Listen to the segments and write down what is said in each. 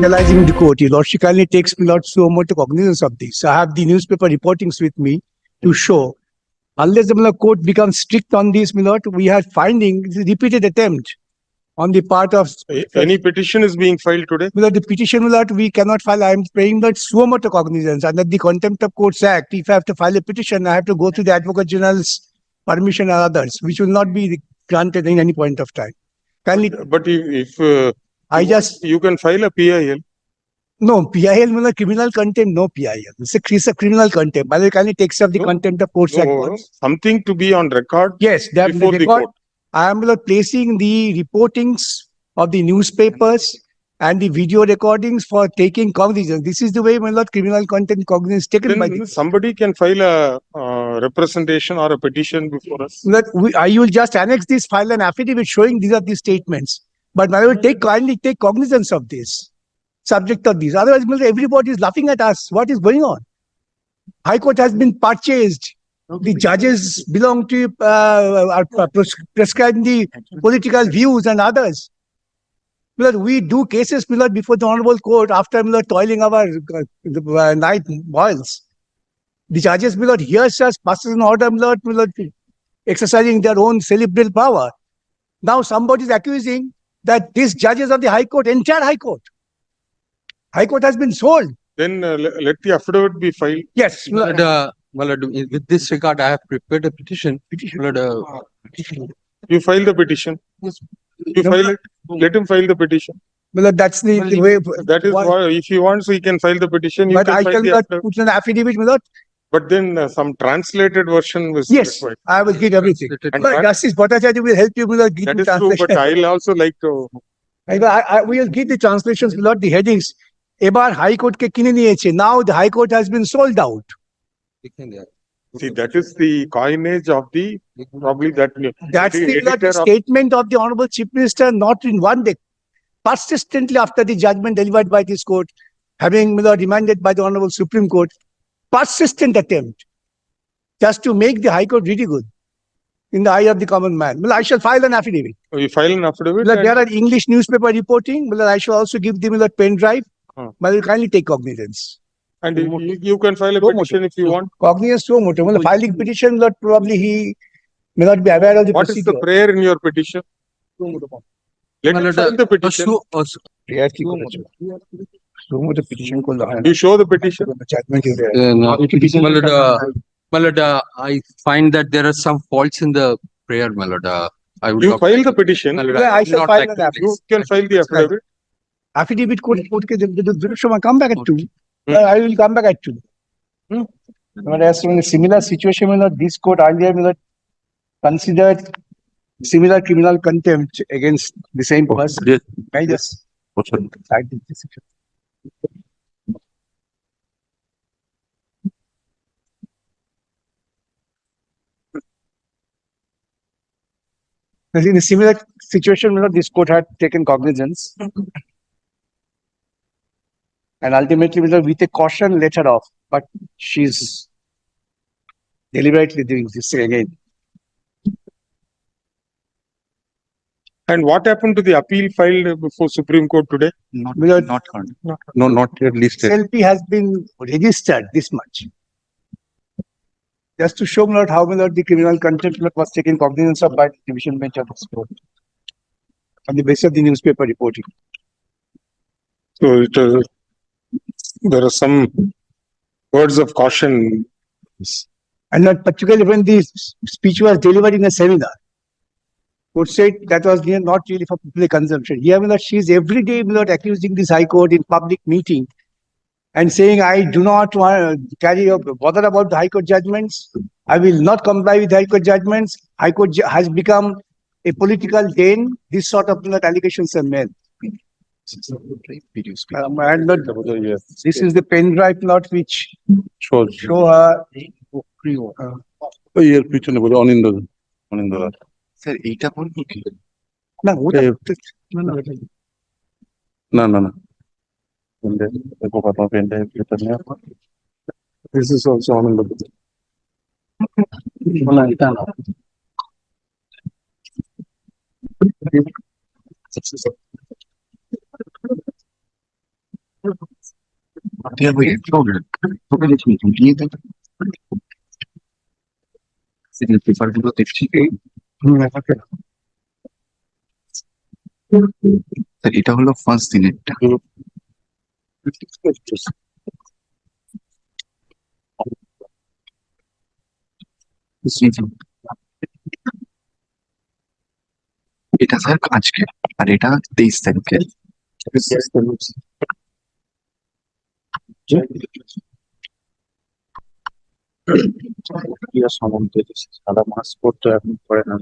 Analyzing the court, Your Lordship kindly takes me lot so much cognizance of this. I have the newspaper reportings with me to show. Unless the court becomes strict on this, my lord, we are finding repeated attempt on the part of Any petition is being filed today? my lord, the petition, my lord, we cannot file. I am paying that so much cognizance under the Contempt of Courts Act. If I have to file a petition, I have to go through the Advocate General's permission and others, which will not be granted in any point of time. Kindly, But if you can file a PIL. No, PIL means criminal contempt, no PIL. It's a criminal contempt. But it kindly takes up the Contempt of Courts Act. Something to be on record. Yes, they have before the the record. court. I am placing the reportings of the newspapers and the video recordings for taking cognizance. This is the way, my lord, criminal contempt cognizance taken by the Somebody can file a representation or a petition before us. I will just annex this file and affidavit showing these are the statements. But I will kindly take cognizance of this. Subject of these. Otherwise, everybody is laughing at us. What is going on? High Court has been purchased. The judges belong to are prescribing the political views and others. We do cases before the Honorable Court after toiling our night boils. The judges hears us, passes an order, exercising their own cerebral power. Now somebody is accusing that these judges of the High Court, entire High Court, High Court has been sold. Then let the affidavit be filed. Yes. With this regard, I have prepared a petition. You file the petition. Yes. You file it. Let him file the petition. That's the way. That is why, if he wants, he can file the petition. But I cannot put an affidavit without. But then some translated version was required. I will give everything. And but Justice Bhattacharya will help you with the that is true, but I'll also like to. I will give the translations without the headings. Ebar High Court ke kine niyeche. Now the High Court has been sold out. See, that is the coinage of the probably that. That's the statement of the Honorable Chief Minister, not in one day. Persistently after the judgment delivered by this court, having remanded by the Honorable Supreme Court, persistent attempt just to make the High Court really good in the eye of the common man. I shall file an affidavit. Oh, you file an affidavit? There are English newspaper reporting. I shall also give them a pen drive. But will kindly take cognizance. And you can file a petition if you want. Cognizance so much. Filing petition, probably he may not be aware of the What procedure. Is the prayer in your petition? Let him file the petition. You show the petition. I find that there are some faults in the prayer, Malada. You file the petition. I shall file an affidavit. You can file the affidavit. Affidavit court come back at 2. I will come back at 2. But as in a similar situation, this court earlier considered similar criminal contempt against the same person. Yes. I just cite this decision. In a similar situation, this court had taken cognizance. And ultimately, with a caution, let her off. But she's deliberately doing this again. And what happened to the appeal filed before Supreme Court today? Not yet listed. SLP has been registered this much. Just to show how the criminal contempt was taken cognizance of by the division bench of this court on the basis of the newspaper reporting. So there are some words of caution. And not particularly when the speech was delivered in a seminar. Court said that was not really for public consumption. Here, she is every day accusing this High Court in public meeting and saying, I do not want to bother about the High Court judgments. I will not comply with High Court judgments. High Court has become a political den. This sort of allegations are made. This is the pen drive plot which show her. Sir, এটা বলবো কি? না ওটা না This is also on the এটা না পেপারগুলো দেখছি এটা হলো ফার্স্ট দিনেরটা। এটা স্যার আজকে, আর এটা 23 তারিখে। সম্বন্ধে সাদা মাস করতে এখন পরে না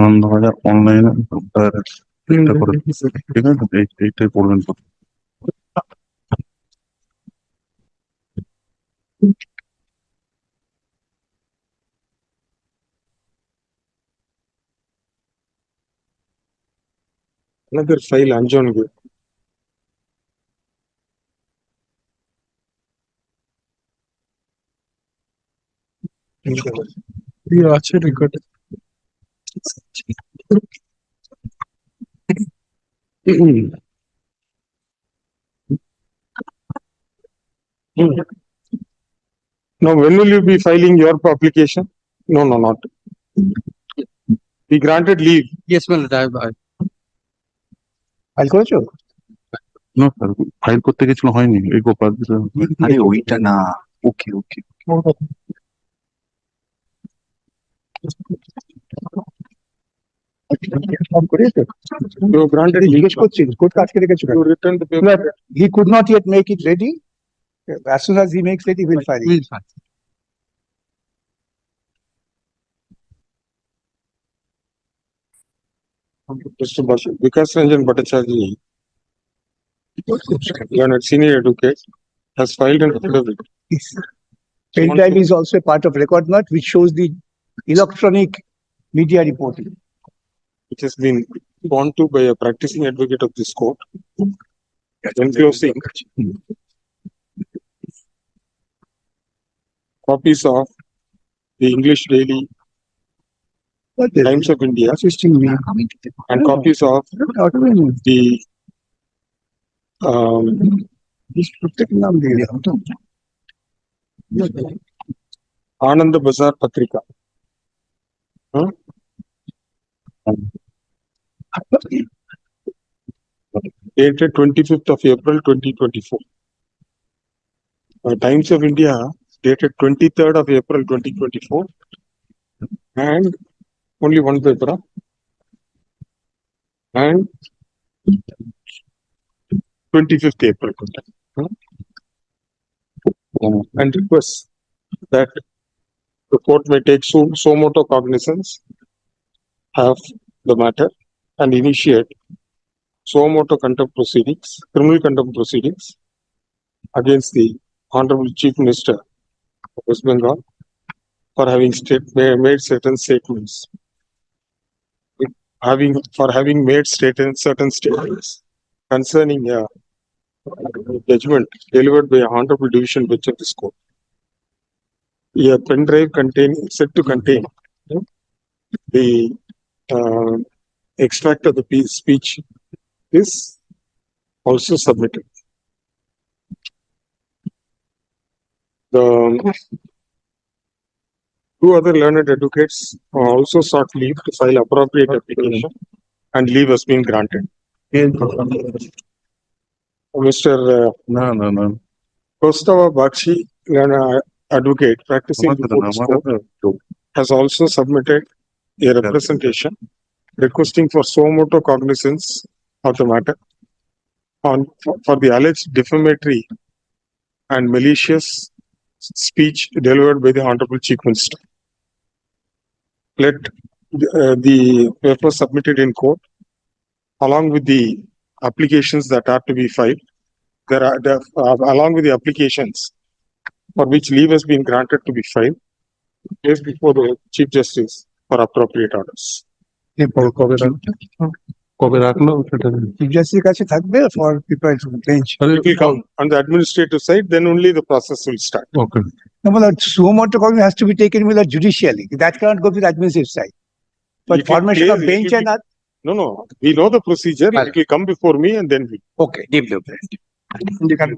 আনন্দবাজার অনলাইনে ঠিক আছে, এইটাই পড়বেন। Another file Anjongu. আছে record. Now, when will you be filing your application? No, not. Be granted leave. Yes, my lord, file করেছো? না স্যার, ফাইল করতে গেছিল, হয়নি। এই গোপাল, আরে ওইটা না। ওকে ওকে You have granted leave. জিজ্ঞেস করছি কোর্ট আটকে রেখেছো কেন? You return the paper. He could not yet make it ready. As soon as he makes ready, we'll file it. will file. Mr. Vikas Ranjan Bhattacharya, learned senior advocate, has filed an affidavit. Pen drive is also a part of record not which shows the electronic media reporting. Which has been gone to by a practicing advocate of this court. Enclosing copies of the English Daily Times of India Assisting me. and copies of the নাম দিয়ে দিলাম তো। Anand Bazar Patrika. Dated 25th of April 2024. Times of India dated 23rd of April 2024. And only one paper. And 25th April. And request that the court may take so moto cognizance of the matter and initiate so moto contempt proceedings, criminal contempt proceedings against the Honorable Chief Minister of West Bengal for having made certain statements. Having made certain statements concerning a judgment delivered by a Honorable Division Bench of this court. A pen drive said to contain the extract of the speech is also submitted. The two other learned advocates also sought leave to file appropriate application and leave has been granted. Mr. No, no, no. Kostava Bakshi, learned advocate practicing before this court, has also submitted a representation requesting for suo motu cognizance of the matter for the alleged defamatory and malicious speech delivered by the Honorable Chief Minister. Let the paper submitted in court along with the applications that are to be filed. Along with the applications for which leave has been granted to be filed, placed before the Chief Justice for appropriate orders. কবে রাখলো সেটা Chief Justice কাছে থাকবে for people to bench. It will come on the administrative side, then only the process will start. Okay No, but suo motu cognizance has to be taken with the judicially. That cannot go to the administrative side. But If it formation of plays, it bench will and be- that, No, we know the procedure. It will come before me and then we. okay, deep blueprint. You can-